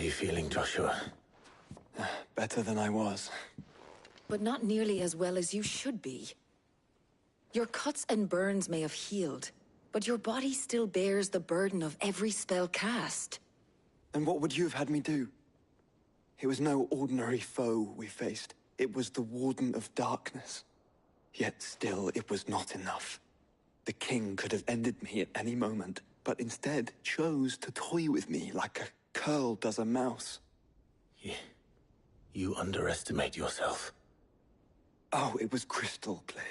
you feeling, Joshua? Better than I was. But not nearly as well as you should be. Your cuts and burns may have healed, but your body still bears the burden of every spell cast. And what would you have had me do? It was no ordinary foe we faced. It was the Warden of Darkness. Yet still, it was not enough. The king could have ended me at any moment, but instead chose to toy with me like a curl does a mouse. You underestimate yourself. Oh, it was crystal clear.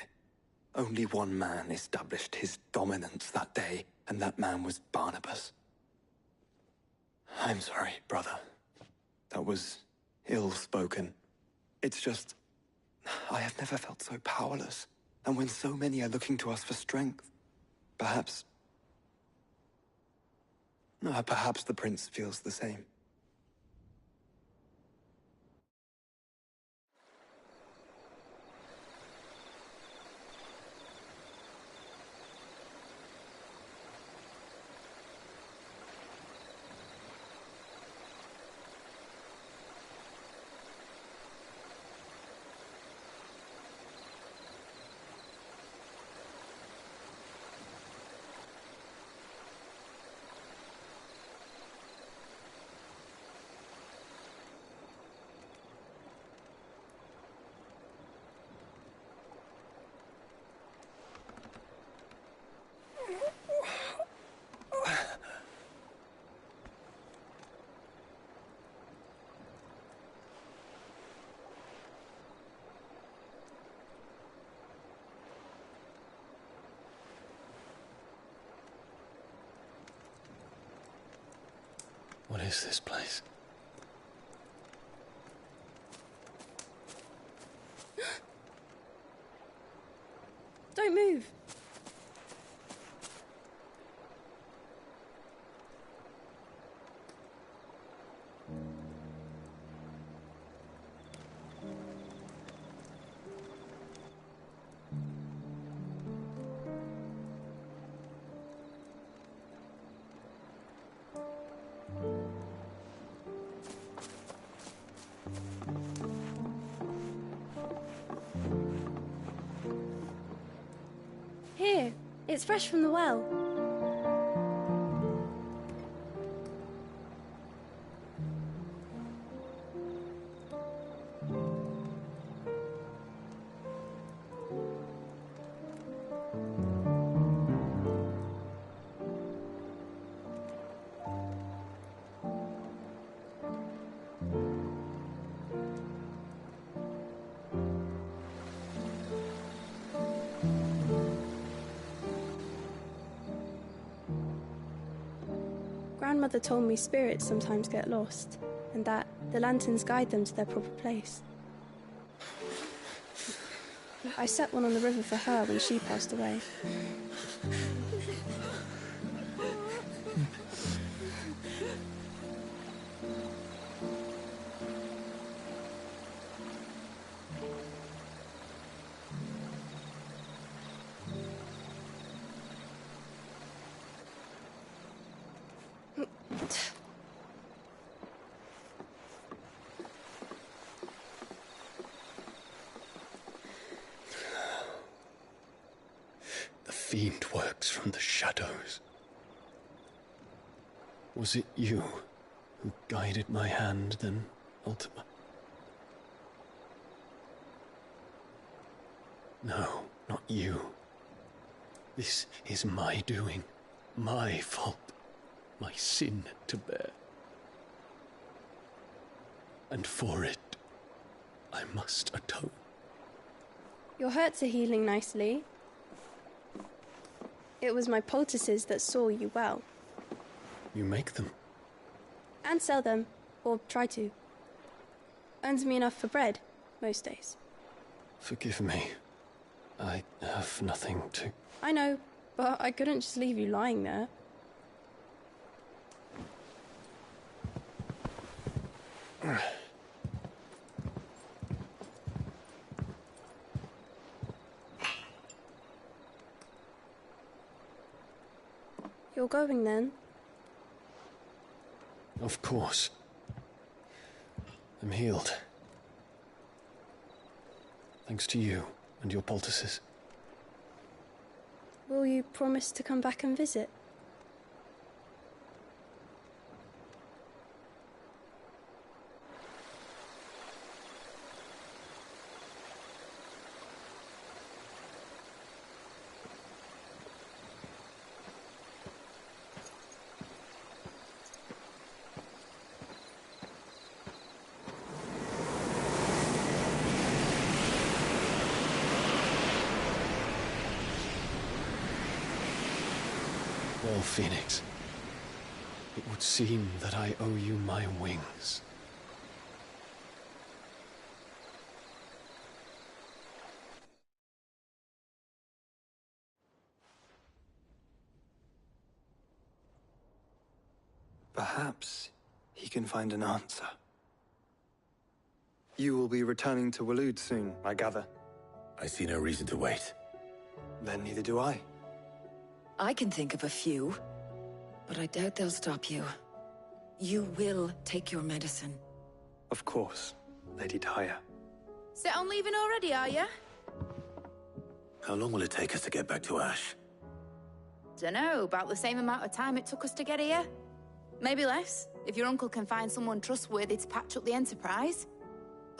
Only one man established his dominance that day, and that man was Barnabas. I'm sorry, brother. That was ill-spoken. It's just, I have never felt so powerless. And when so many are looking to us for strength, perhaps the prince feels the same. What is this place? Don't move. Here, it's fresh from the well. Grandmother told me spirits sometimes get lost, and that the lanterns guide them to their proper place. I set one on the river for her when she passed away. The fiend works from the shadows. Was it you who guided my hand, then, Ultima? No, not you. This is my doing, my fault, my sin to bear. And for it, I must atone. Your hurts are healing nicely. It was my poultices that saw you well. You make them? And sell them, or try to. Earns me enough for bread, most days. Forgive me. I have nothing to... I know, but I couldn't just leave you lying there. You're going then? Of course. I'm healed. Thanks to you and your poultices. Will you promise to come back and visit? Well, Phoenix, it would seem that I owe you my wings. Perhaps he can find an answer. You will be returning to Waloed soon, I gather. I see no reason to wait. Then neither do I. I can think of a few, but I doubt they'll stop you. You will take your medicine. Of course, Lady Daya. Set on leaving already, are you? How long will it take us to get back to Ash? Dunno, about the same amount of time it took us to get here. Maybe less, if your uncle can find someone trustworthy to patch up the Enterprise.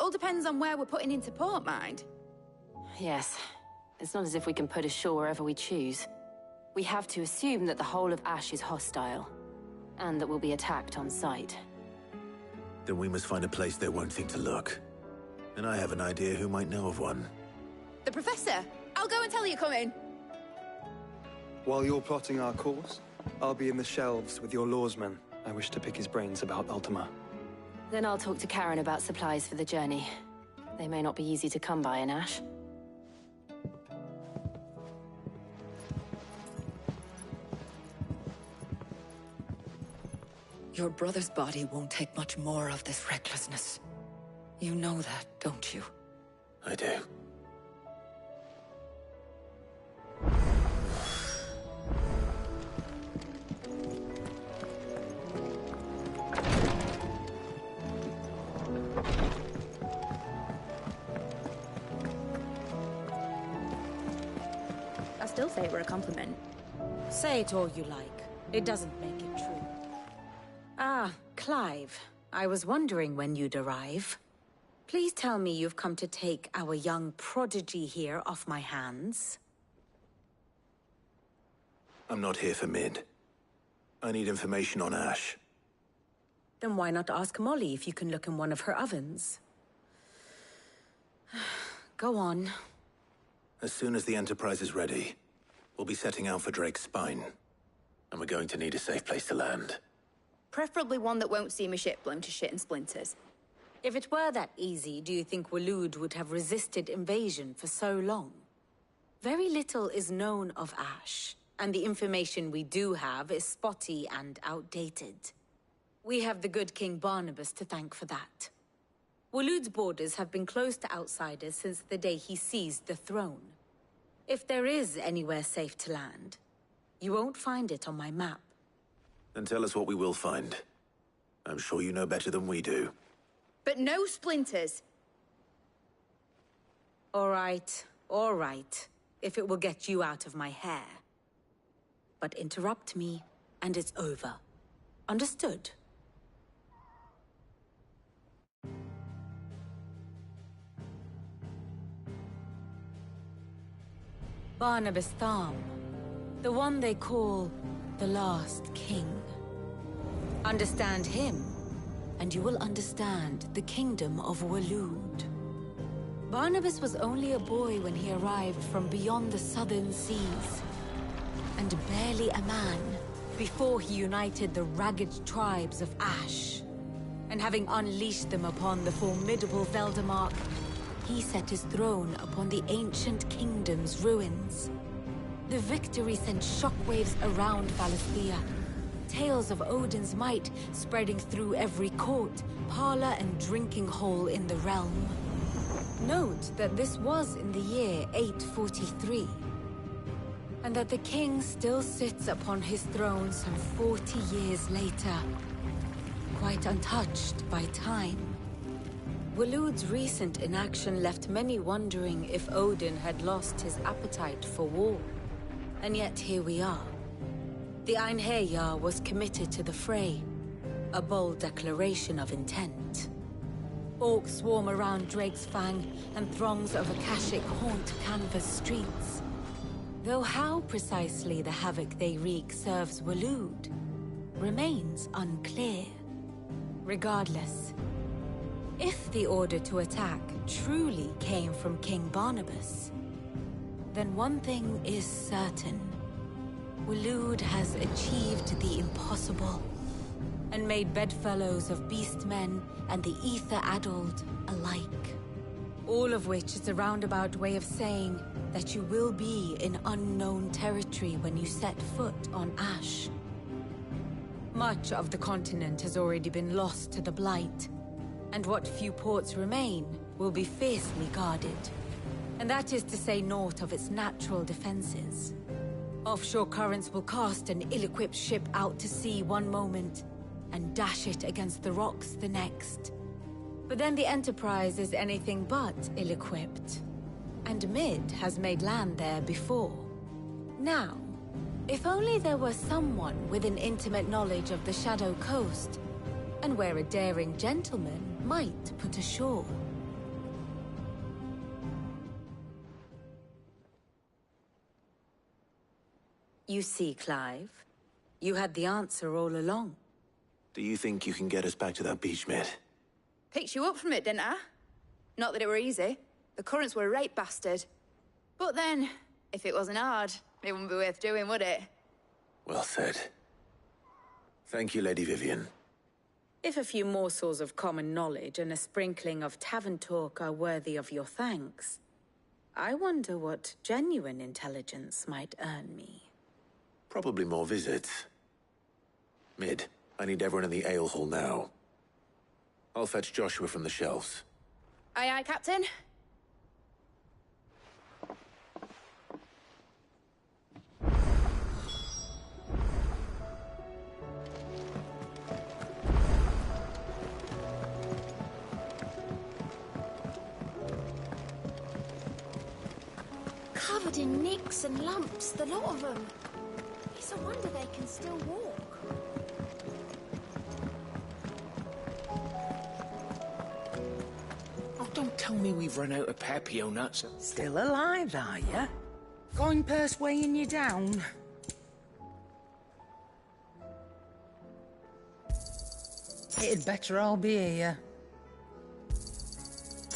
All depends on where we're putting into port, mind. Yes. It's not as if we can put ashore wherever we choose. We have to assume that the whole of Ash is hostile, and that we'll be attacked on sight. Then we must find a place they won't think to look. And I have an idea who might know of one. The Professor! I'll go and tell you coming! While you're plotting our course, I'll be in the shelves with your lawsman. I wish to pick his brains about Ultima. Then I'll talk to Karen about supplies for the journey. They may not be easy to come by in Ash. Your brother's body won't take much more of this recklessness. You know that, don't you? I do. I still say it were a compliment. Say it all you like. It doesn't make it true. Ah, Clive. I was wondering when you'd arrive. Please tell me you've come to take our young prodigy here off my hands. I'm not here for Mid. I need information on Ash. Then why not ask Molly if you can look in one of her ovens? Go on. As soon as the Enterprise is ready, we'll be setting out for Drake's Spine. And we're going to need a safe place to land. Preferably one that won't see my ship blown to shit and splinters. If it were that easy, do you think Waloed would have resisted invasion for so long? Very little is known of Ash, and the information we do have is spotty and outdated. We have the good King Barnabas to thank for that. Waloed's borders have been closed to outsiders since the day he seized the throne. If there is anywhere safe to land, you won't find it on my map. Then tell us what we will find. I'm sure you know better than we do. But no splinters! All right. If it will get you out of my hair. But interrupt me, and it's over. Understood? Barnabas Tharm. The one they call the Last King. Understand him, and you will understand the kingdom of Waloed. Barnabas was only a boy when he arrived from beyond the southern seas, and barely a man before he united the ragged tribes of Ash. And having unleashed them upon the formidable Veldamark, he set his throne upon the ancient kingdom's ruins. The victory sent shockwaves around Valisthea. Tales of Odin's might spreading through every court, parlor, and drinking hole in the realm. Note that this was in the year 843, and that the king still sits upon his throne some 40 years later, quite untouched by time. Waloed's recent inaction left many wondering if Odin had lost his appetite for war. And yet here we are. The Einherjar was committed to the fray, a bold declaration of intent. Orcs swarm around Drake's Fang, and throngs of Akashic haunt Canva's streets. Though how precisely the havoc they wreak serves Waloed remains unclear. Regardless, if the order to attack truly came from King Barnabas, then one thing is certain. Waloed has achieved the impossible, and made bedfellows of beastmen and the ether-addled alike. All of which is a roundabout way of saying that you will be in unknown territory when you set foot on Ash. Much of the continent has already been lost to the Blight, and what few ports remain will be fiercely guarded. And that is to say naught of its natural defenses. Offshore currents will cast an ill-equipped ship out to sea one moment, and dash it against the rocks the next. But then the Enterprise is anything but ill-equipped. And Mid has made land there before. Now, if only there were someone with an intimate knowledge of the Shadow Coast, and where a daring gentleman might put ashore. You see, Clive, you had the answer all along. Do you think you can get us back to that beach, Mid? Picked you up from it, didn't I? Not that it were easy. The currents were a right bastard. But then, if it wasn't hard, it wouldn't be worth doing, would it? Well said. Thank you, Lady Vivian. If a few morsels of common knowledge and a sprinkling of tavern talk are worthy of your thanks, I wonder what genuine intelligence might earn me. Probably more visits. Mid, I need everyone in the ale hall now. I'll fetch Joshua from the shelves. Aye, aye, Captain. Covered in nicks and lumps, the lot of them. It's a wonder they can still walk. Oh, don't tell me we've run out of Pepio nuts. Still alive, are you? Going purse weighing you down? It'd better all be here.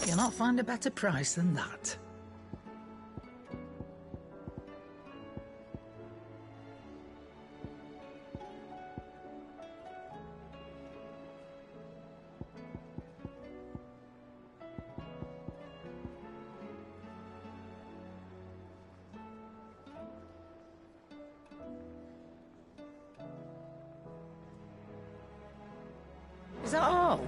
You'll not find a better price than that. Is that all?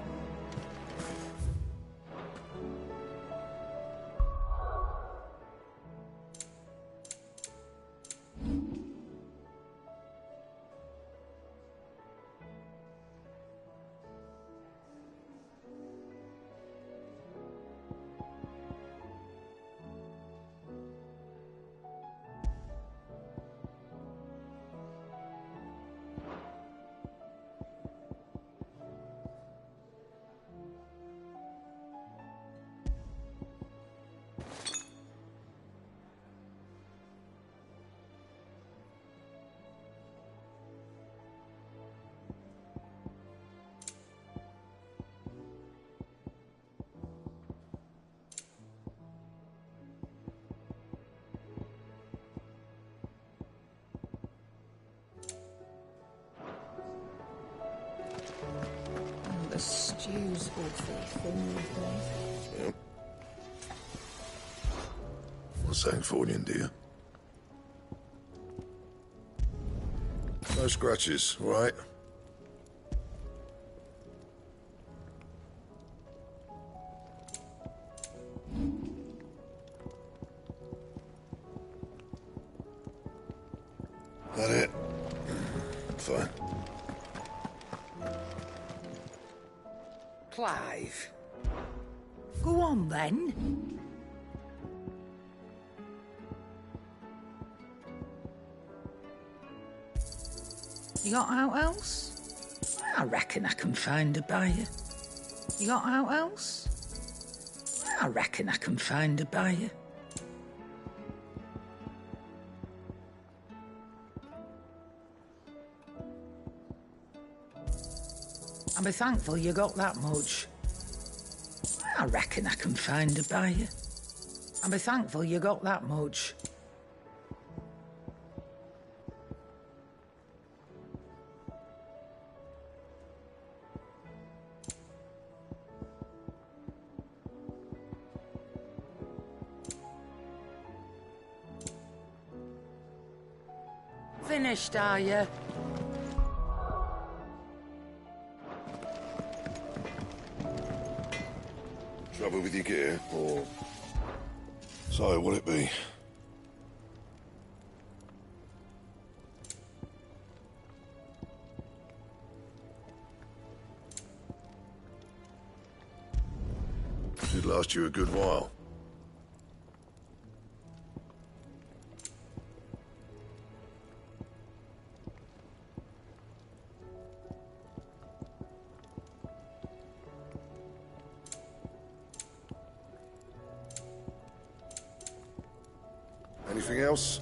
The stew's awfully thin these days. Yep. What's that for you, dear? No scratches, all right? That it? Fine. Clive, on, then. You got out else? I reckon I can find a buyer. You got out else? I reckon I can find a buyer. I'll be thankful you got that much. I reckon I can find a buyer. I'll be thankful you got that much. Finished, are you? Trouble with your gear, or... So, what'll it be? Should last you a good while. Anything else?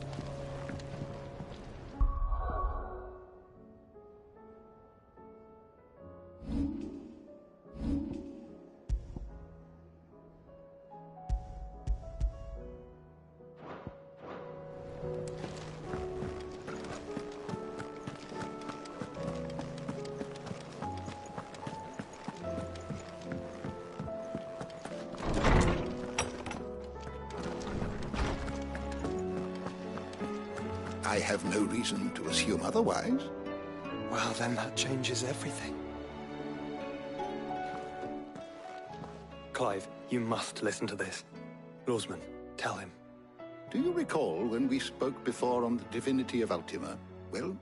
I have no reason to assume otherwise. Well, then that changes everything. Clive, you must listen to this. Lawsman, tell him. Do you recall when we spoke before on the divinity of Ultima? Well,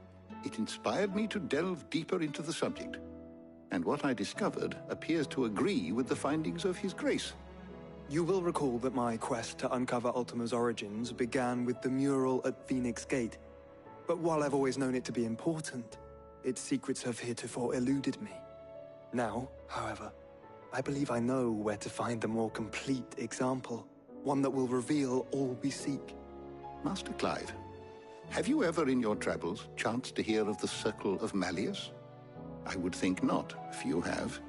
it inspired me to delve deeper into the subject. And what I discovered appears to agree with the findings of His Grace. You will recall that my quest to uncover Ultima's origins began with the mural at Phoenix Gate. But while I've always known it to be important, its secrets have heretofore eluded me. Now, however, I believe I know where to find the more complete example, one that will reveal all we seek. Master Clive, have you ever in your travels chanced to hear of the Circle of Malleus? I would think not, few have.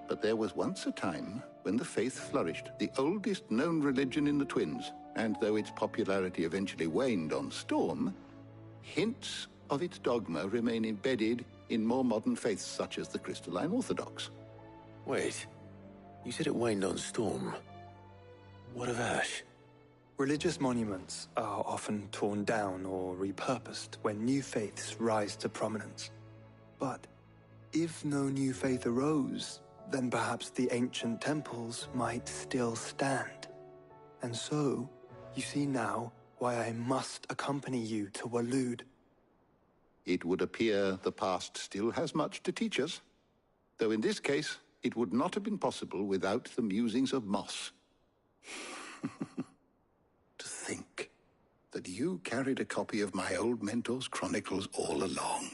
But there was once a time when the faith flourished, the oldest known religion in the Twins, and though its popularity eventually waned on Storm, hints of its dogma remain embedded in more modern faiths such as the Crystalline Orthodox. Wait, you said it waned on Storm. What of Ash? Religious monuments are often torn down or repurposed when new faiths rise to prominence. But if no new faith arose, then perhaps the ancient temples might still stand. And so, you see now why I must accompany you to Waloed. It would appear the past still has much to teach us, though in this case, it would not have been possible without the musings of Moss. To think that you carried a copy of my old mentor's chronicles all along.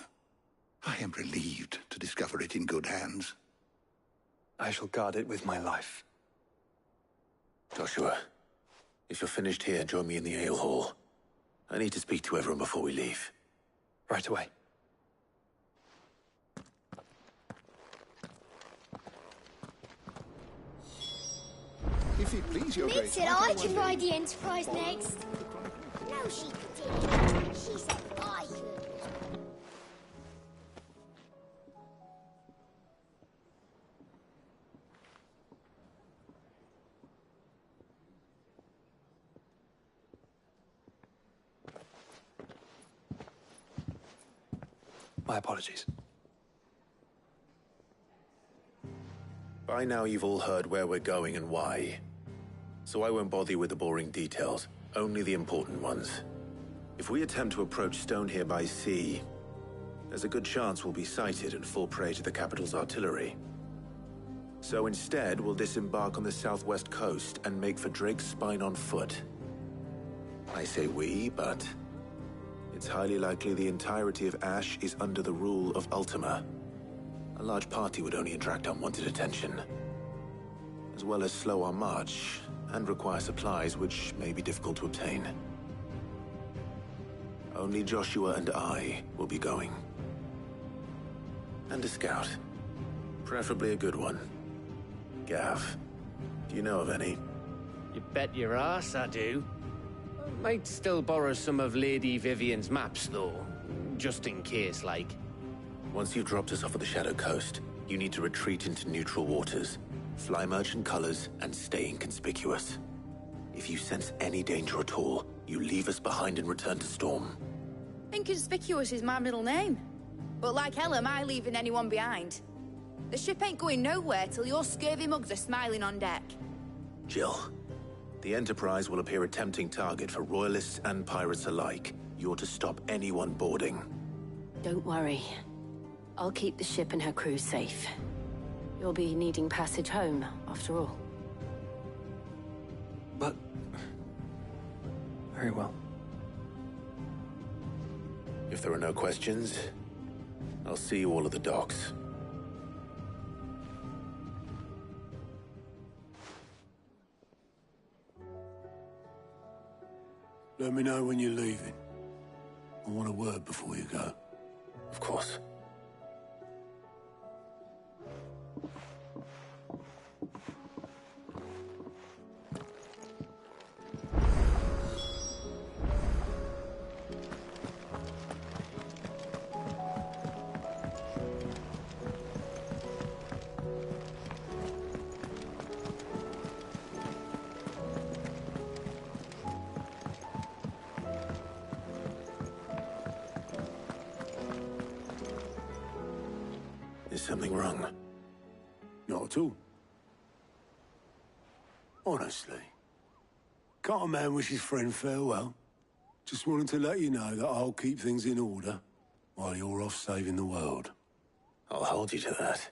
I am relieved to discover it in good hands. I shall guard it with my life. Joshua, if you're finished here, join me in the ale hall. I need to speak to everyone before we leave. Right away. If it please your Lynn grace... said I could ride the Enterprise next. No, she didn't. She said I could. My apologies. By now you've all heard where we're going and why. So I won't bother you with the boring details, only the important ones. If we attempt to approach Stone here by sea, there's a good chance we'll be sighted and fall prey to the capital's artillery. So instead, we'll disembark on the southwest coast and make for Drake's Spine on foot. I say we, but it's highly likely the entirety of Ash is under the rule of Ultima. A large party would only attract unwanted attention, as well as slow our march and require supplies which may be difficult to obtain. Only Joshua and I will be going. And a scout. Preferably a good one. Gav, do you know of any? You bet your ass I do. Might still borrow some of Lady Vivian's maps, though. Just in case, like. Once you've dropped us off at the Shadow Coast, you need to retreat into neutral waters, fly merchant colors, and stay inconspicuous. If you sense any danger at all, you leave us behind and return to Storm. Inconspicuous is my middle name. But like hell am I leaving anyone behind. The ship ain't going nowhere till your scurvy mugs are smiling on deck. Jill, the Enterprise will appear a tempting target for royalists and pirates alike. You're to stop anyone boarding. Don't worry. I'll keep the ship and her crew safe. You'll be needing passage home, after all. But... very well. If there are no questions, I'll see you all at the docks. Let me know when you're leaving. I want a word before you go. Of course. Is something wrong? Not at all. Honestly. Can't a man wish his friend farewell? Just wanted to let you know that I'll keep things in order while you're off saving the world. I'll hold you to that.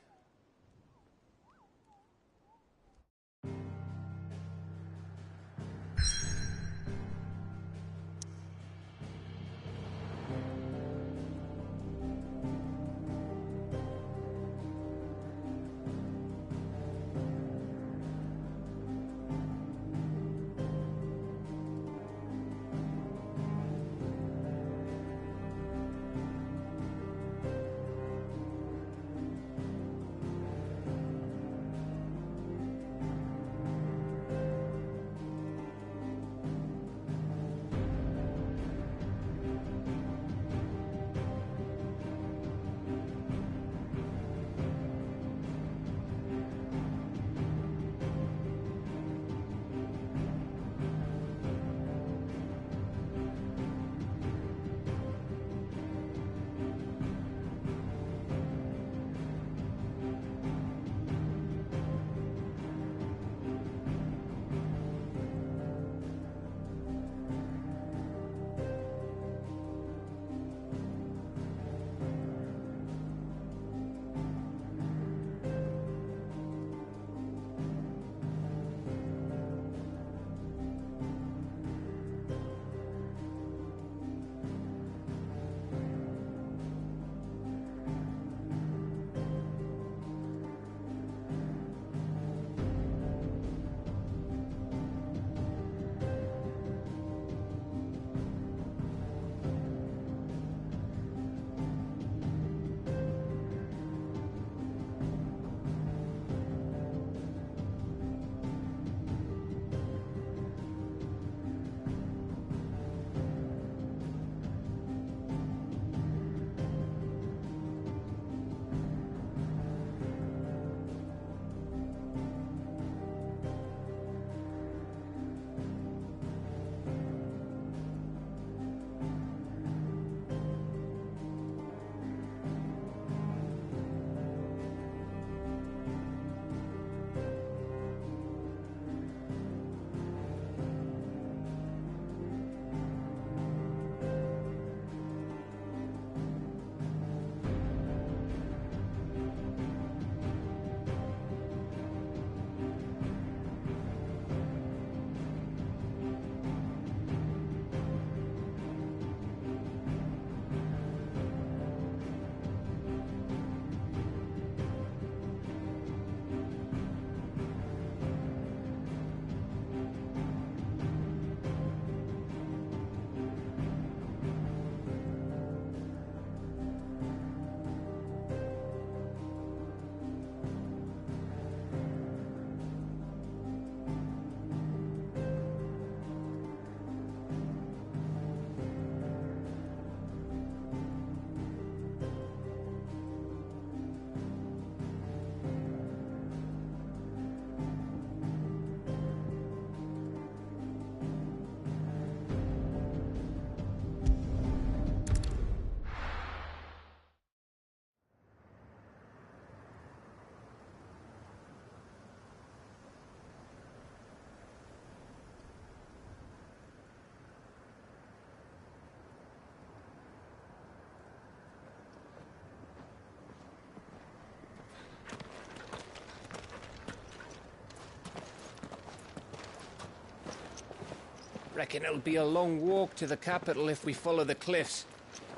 Reckon it'll be a long walk to the capital if we follow the cliffs.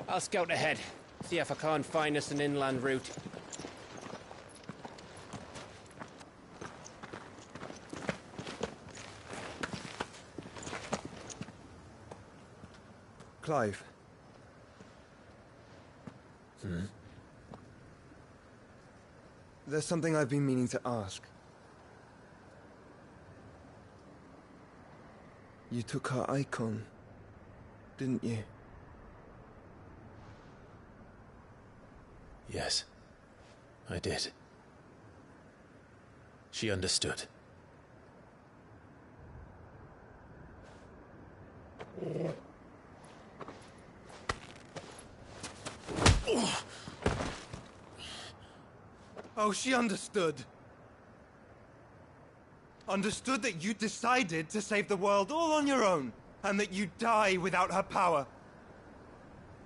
I'll scout ahead, see if I can't find us an inland route. Clive. There's something I've been meaning to ask. You took her icon, didn't you? Yes, I did. She understood. Oh, she understood. Understood that you decided to save the world all on your own, and that you'd die without her power.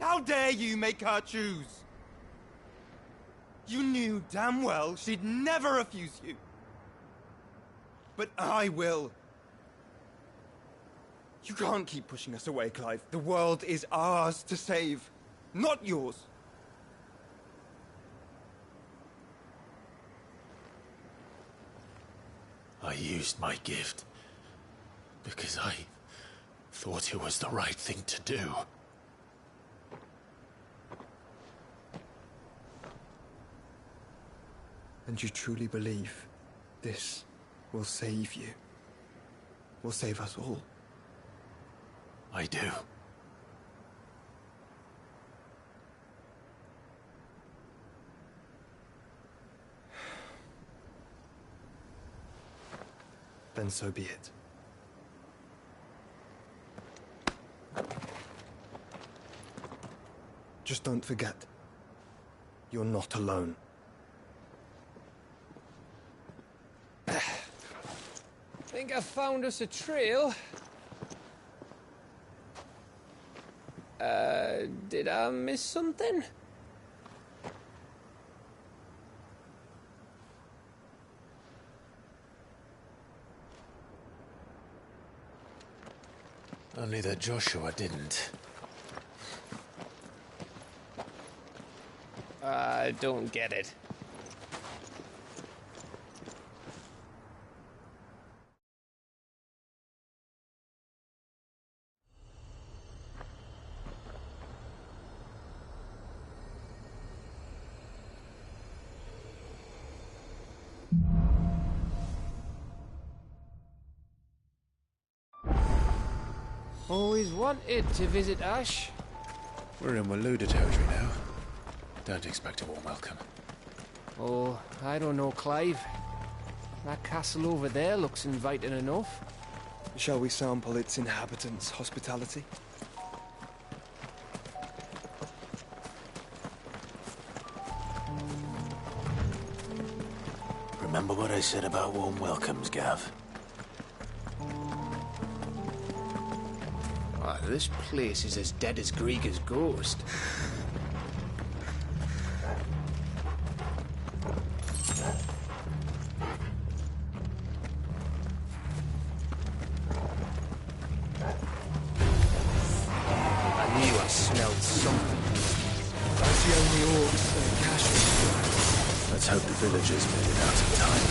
How dare you make her choose? You knew damn well she'd never refuse you. But I will. You can't keep pushing us away, Clive. The world is ours to save, not yours. I used my gift because I thought it was the right thing to do. And you truly believe this will save you? Will save us all? I do. Then so be it. Just don't forget, you're not alone. Think I found us a trail. Did I miss something? Only that Joshua didn't. I don't get it. Always wanted to visit Ash. We're in Waluda territory now. Don't expect a warm welcome. Oh, I don't know, Clive. That castle over there looks inviting enough. Shall we sample its inhabitants' hospitality? Remember what I said about warm welcomes, Gav? Ah, this place is as dead as Greagor's ghost. I knew I smelled something. That's the only orcs and casuals. Let's hope the villagers made it out in time.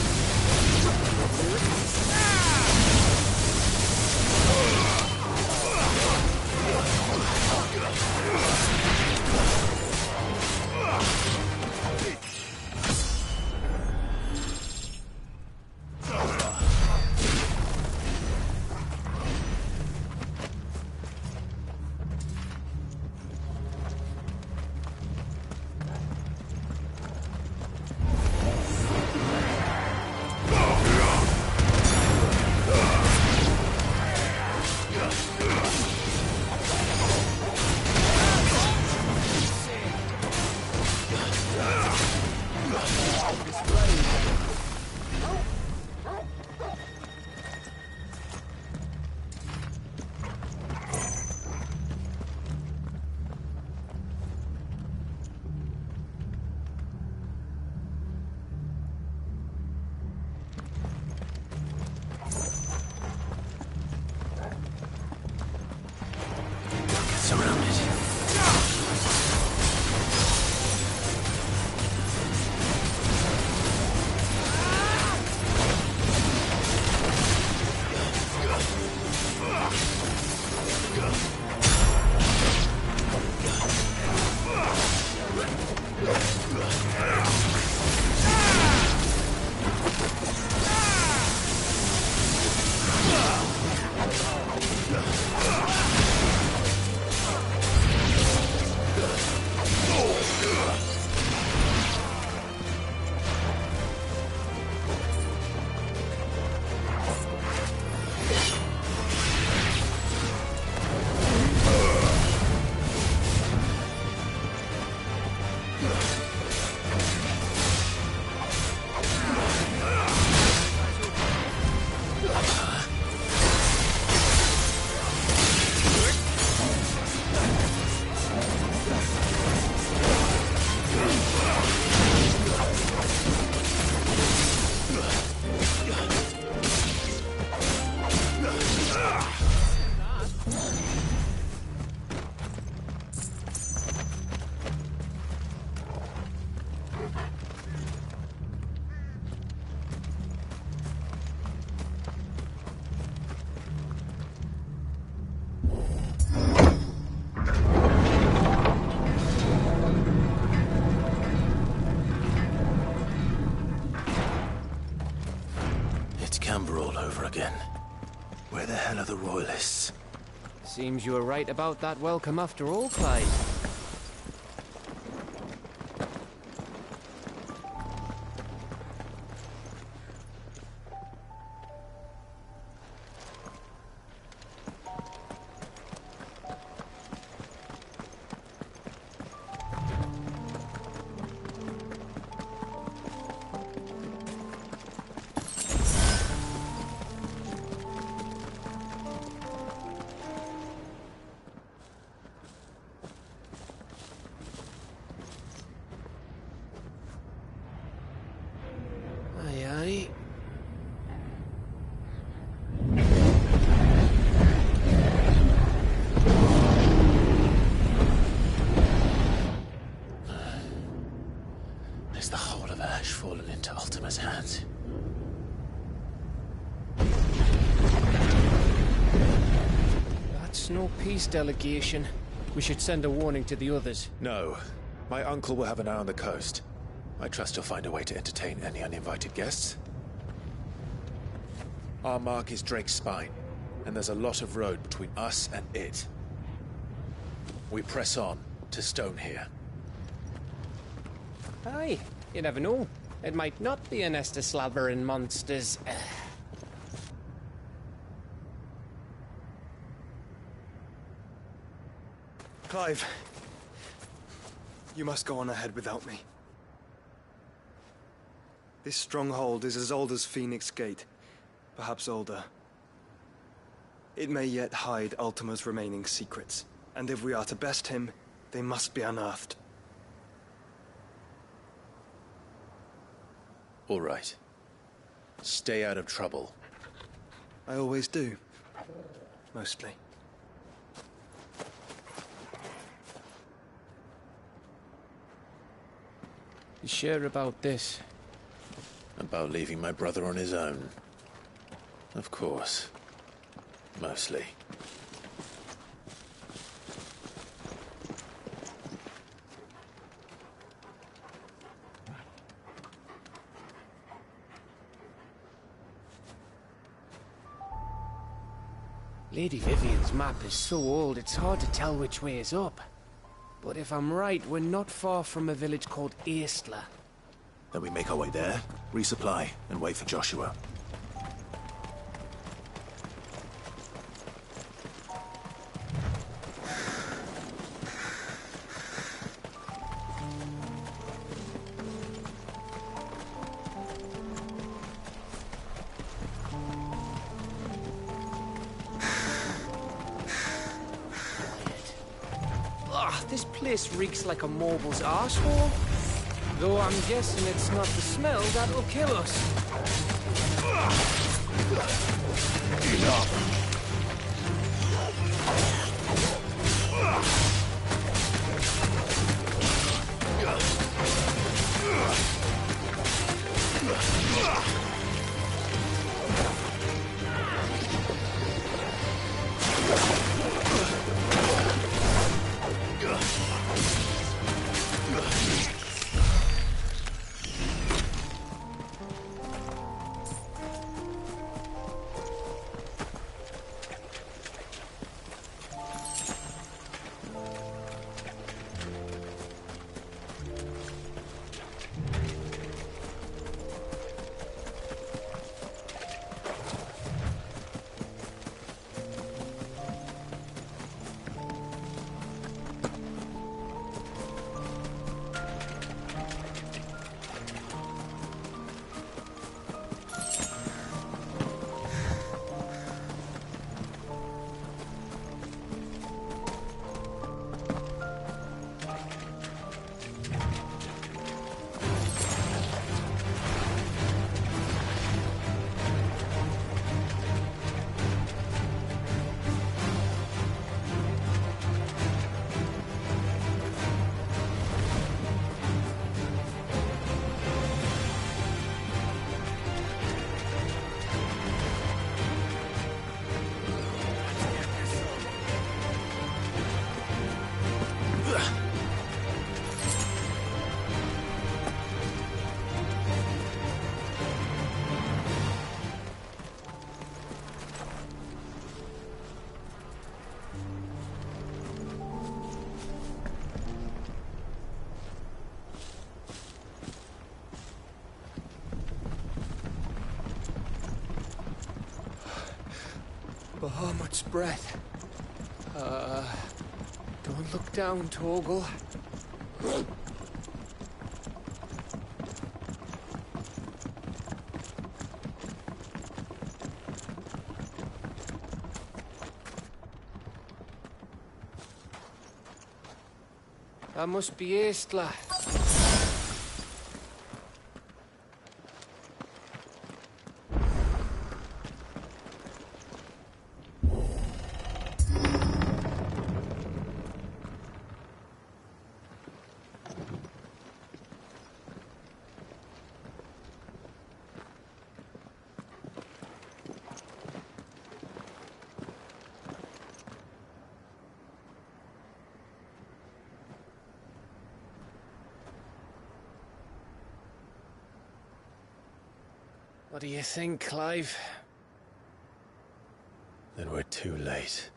over again. Where the hell are the royalists? Seems you were right about that welcome after all, Clive. Is the whole of Ash fallen into Ultima's hands? That's no peace delegation. We should send a warning to the others. No. My uncle will have an eye on the coast. I trust he'll find a way to entertain any uninvited guests. Our mark is Drake's Spine, and there's a lot of road between us and it. We press on to Stone here. Aye, you never know. It might not be a nest of slabbering monsters. Clive, you must go on ahead without me. This stronghold is as old as Phoenix Gate, perhaps older. It may yet hide Ultima's remaining secrets, and if we are to best him, they must be unearthed. All right. Stay out of trouble. I always do. Mostly. You sure about this? About leaving my brother on his own. Of course. Mostly. Lady Vivian's map is so old it's hard to tell which way is up. But if I'm right, we're not far from a village called Aistla. Then we make our way there, resupply, and wait for Joshua. This place reeks like a mobile's arsehole. Though I'm guessing it's not the smell that'll kill us. Enough. Bahamut's breath. Don't look down, Torgal. That must be Aistla. What do you think, Clive? Then we're too late.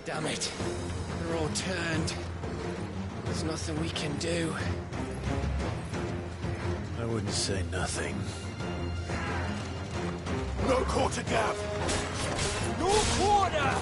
Damn it. They're all turned. There's nothing we can do. I wouldn't say nothing. No quarter, Gav! No quarter!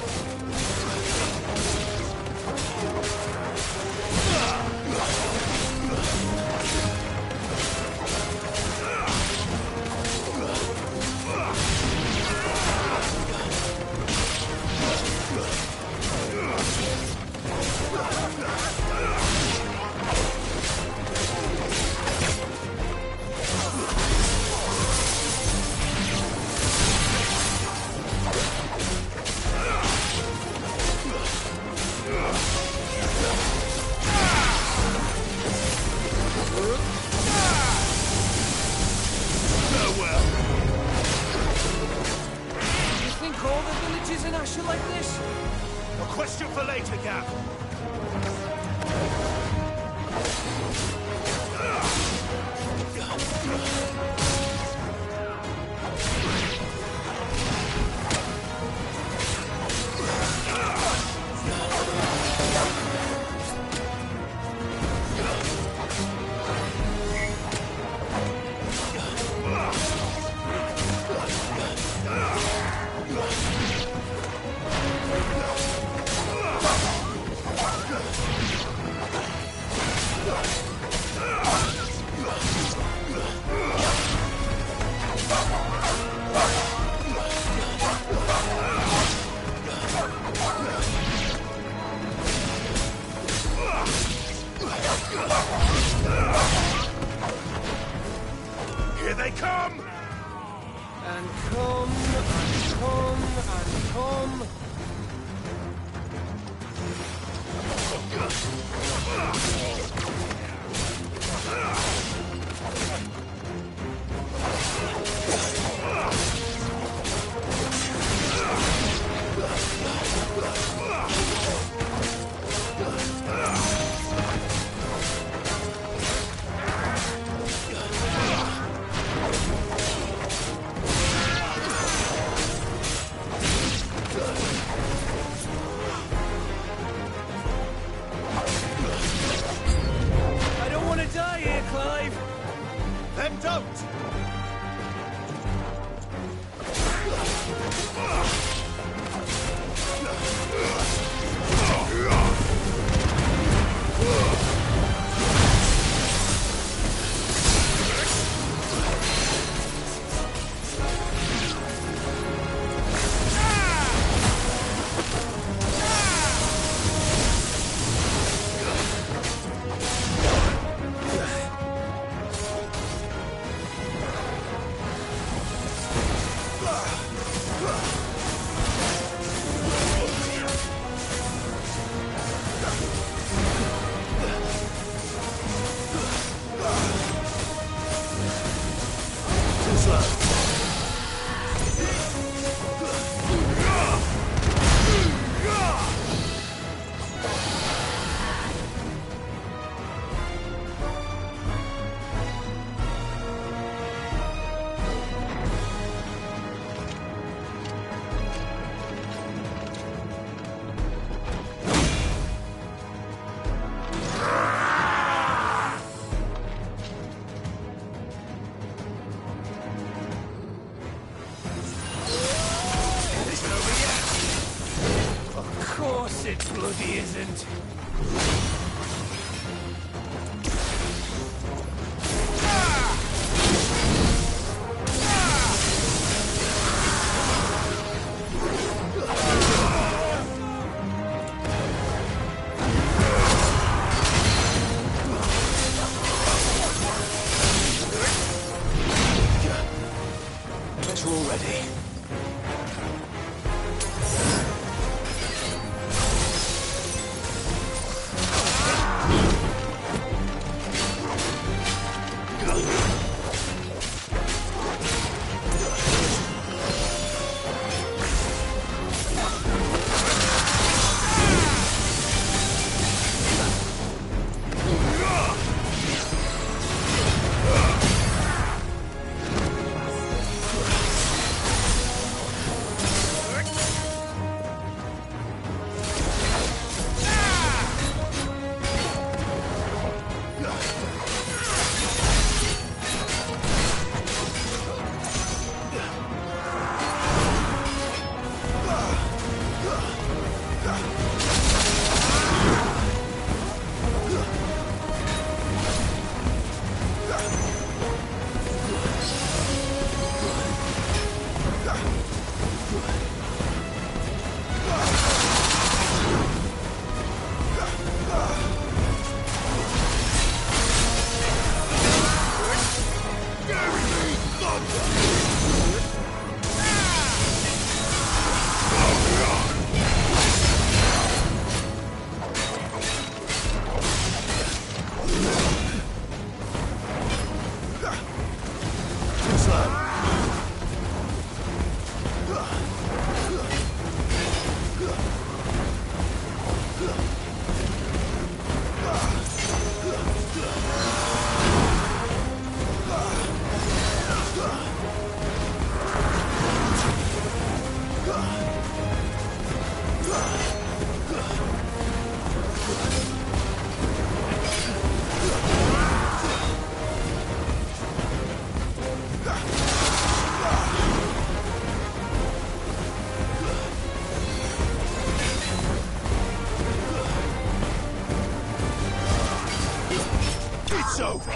Here they come! And come, and come, and come. it bloody isn't. But you're all ready. It's over!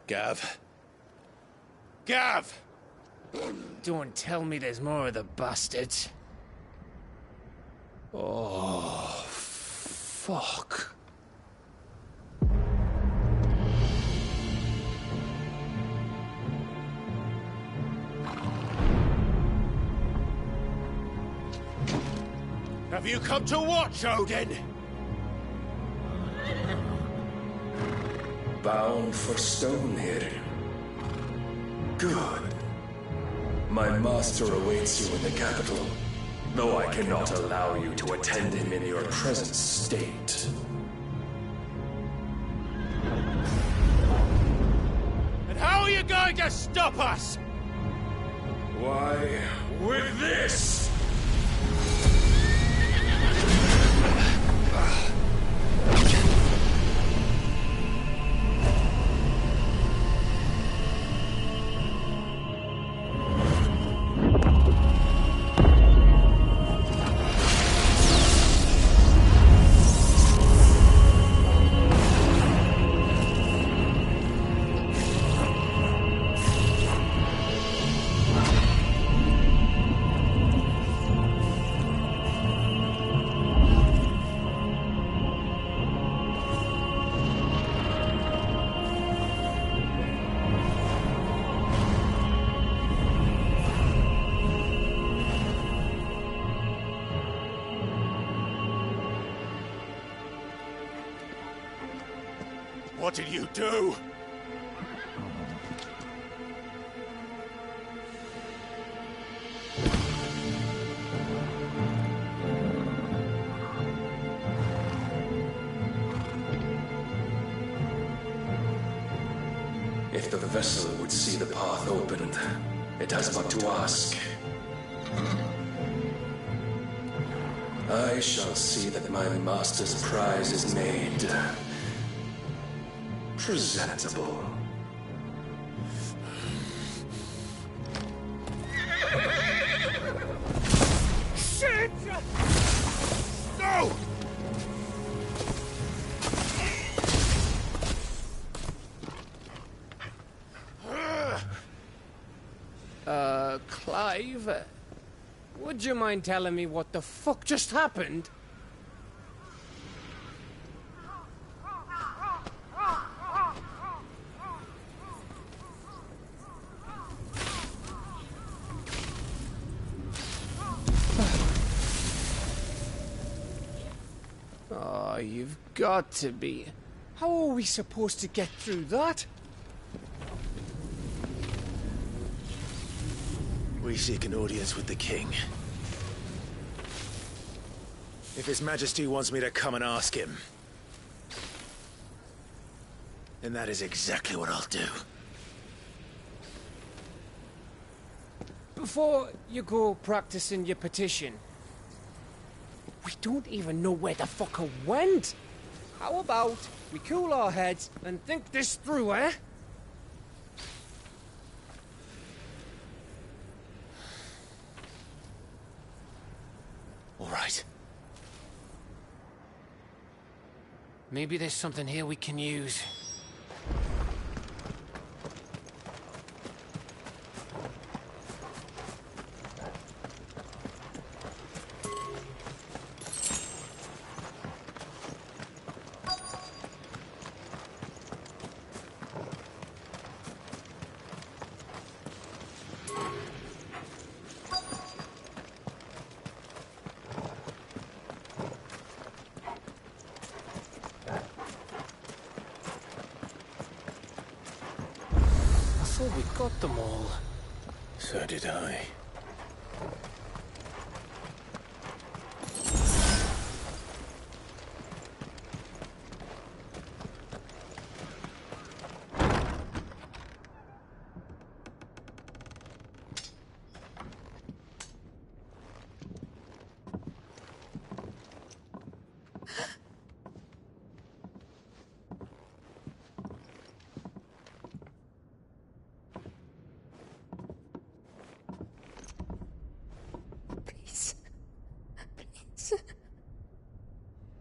Gav. Gav! Don't tell me there's more of the bastards. Oh, fuck. Have you come to watch, Odin? Bound for stone here. Good. My master awaits you in the capital, though I cannot allow you to attend him in your present state. And how are you going to stop us? Why, with this! What did you do? If the vessel would see the path opened, it has but to ask. I shall see that my master's prize is made presentable. Shit! No! Clive, would you mind telling me what the fuck just happened? Oh, you've got to be. How are we supposed to get through that? We seek an audience with the king. If His Majesty wants me to come and ask him, then that is exactly what I'll do. Before you go practicing your petition, we don't even know where the fucker went. How about we cool our heads and think this through, eh? All right. Maybe there's something here we can use. I thought we got them all. So did I.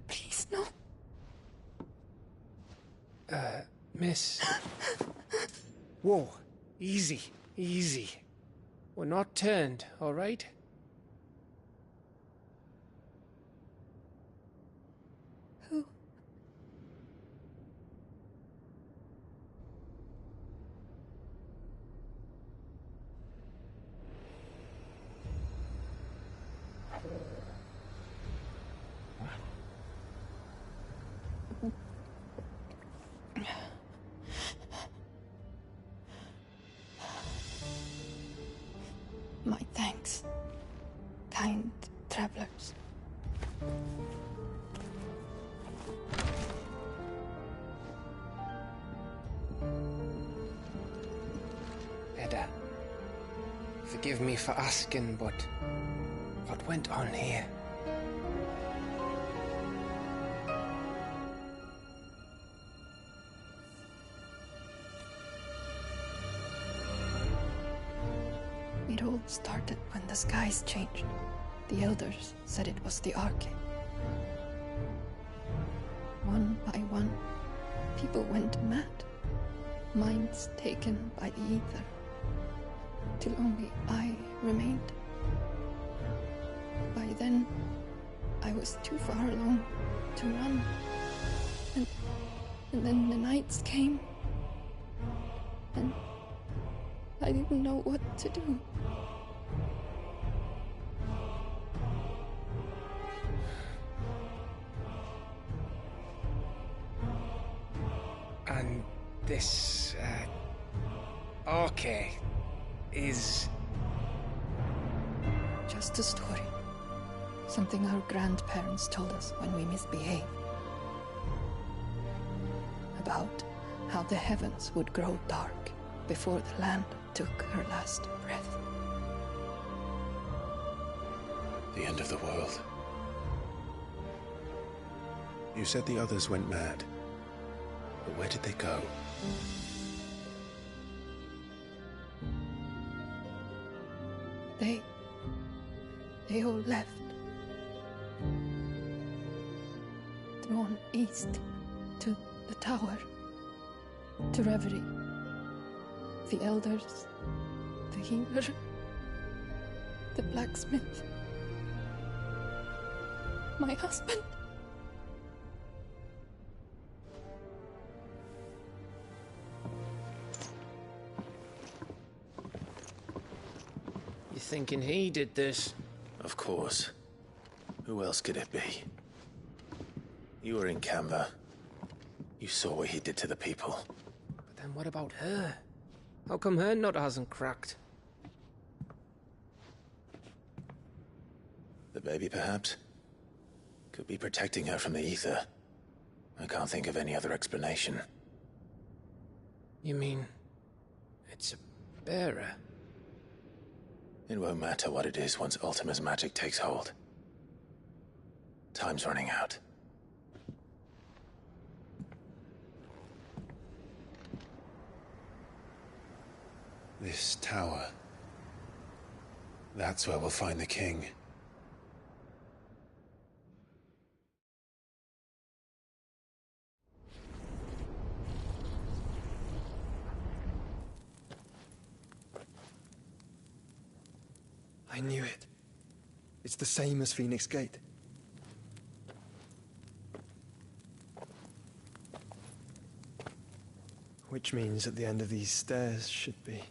Please, no. Miss. Whoa. Easy. Easy. We're not turned, all right? Who? My thanks, kind travelers. Edda, forgive me for asking, but what went on here? It all started when the skies changed. The elders said it was the Arcade. One by one, people went mad. Minds taken by the ether. Till only I remained. By then, I was too far along to run. And then the nights came. And I didn't know what to do. And this, Arcade is... Just a story. Something our grandparents told us when we misbehaved. About how the heavens would grow dark before the land took her last breath. The end of the world. You said the others went mad. But where did they go? They all left. Drawn east to the tower, to Reverie. The elders, the healer, the blacksmith, my husband. You thinking he did this? Of course. Who else could it be? You were in Canva. You saw what he did to the people. But then what about her? How come her nut hasn't cracked? The baby, perhaps? Could be protecting her from the ether. I can't think of any other explanation. You mean... it's a bearer? It won't matter what it is once Ultima's magic takes hold. Time's running out. This tower. That's where we'll find the king. I knew it. It's the same as Phoenix Gate. Which means at the end of these stairs should be...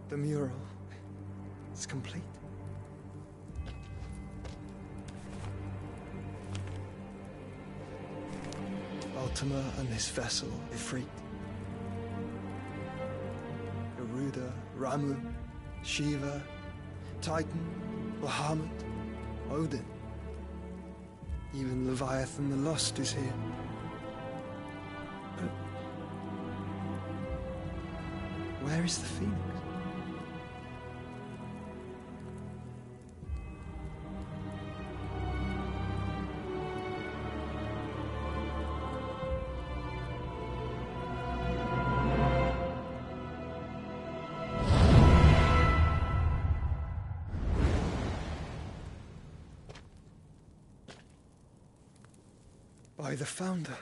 The mural is complete. Ultima and this vessel, Ifrit. Garuda, Ramu, Shiva, Titan, Bahamut, Odin. Even Leviathan the Lost is here. But where is the Phoenix? By the Founder.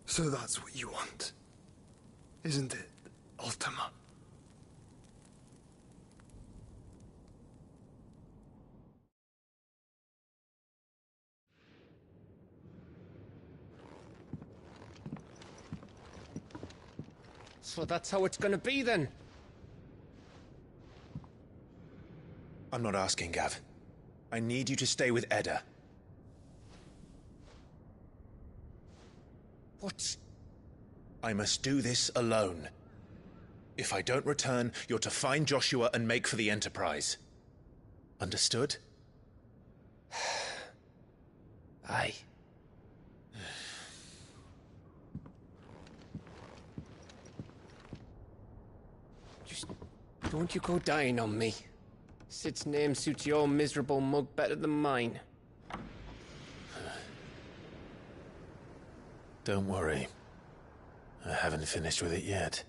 So that's what you want, isn't it, Ultima? So that's how it's gonna be then? I'm not asking, Gav. I need you to stay with Edda. What? I must do this alone. If I don't return, you're to find Joshua and make for the Enterprise. Understood? Aye. Just don't you go dying on me. Sid's name suits your miserable mug better than mine. Don't worry. I haven't finished with it yet.